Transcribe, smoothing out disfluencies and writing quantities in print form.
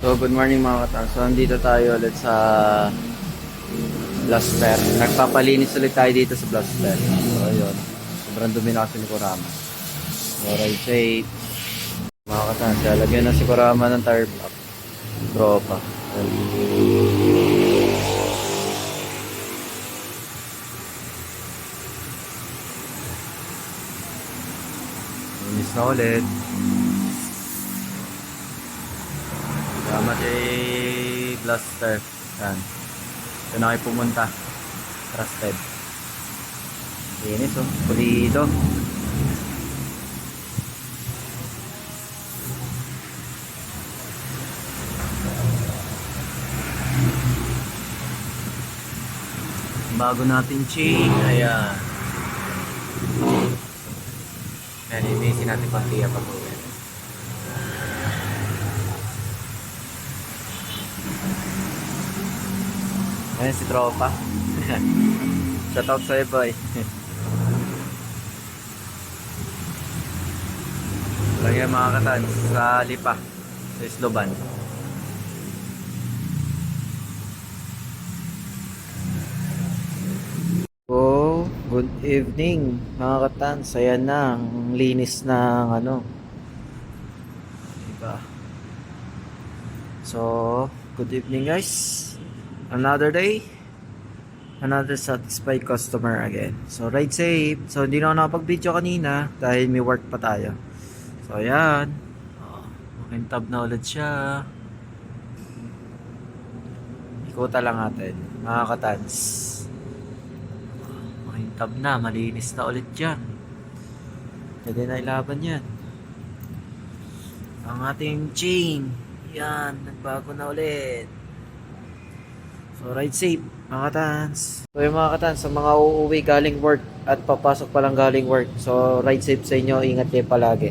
So, good morning mga katang. So, andito tayo ulit sa Blaster. Nagpapalinis ulit tayo dito sa Blaster. So, ayun. Sobrang dumi na kasi ni Kurama. So, right safe. Mga katang, lagyan na si Kurama ng tire block. Tropa. Linis na ulit. Salamat Blaster. Yan. Ito na kayo pumunta. Trusted. Linis oh. Pulido. Bago natin chain. Ayan. Ayan, inisin natin pang-tiya pag-uwi. Ayan si Tropa. Shoutout sa'yo boy. Lagyan mga katan sa Lipa, sa Isloban. Oh, good evening mga katan. Saya na ang linis ng ano. Diba? So, good evening guys. Another day, another satisfied customer again. So, ride safe. So, hindi na ako nakapag-video kanina dahil may work pa tayo. So, ayan. Makintab na ulit siya. Ikutan lang natin. Mga katans. Makintab na. Malinis na ulit yan. Pwede na ilaban yan. Ang ating chain. Yan. Nagbago na ulit. So, ride safe, mga katans. So, yung mga katans, sa mga uuwi galing work at papasok pa lang galing work. So, ride safe sa inyo. Ingat kayo palagi.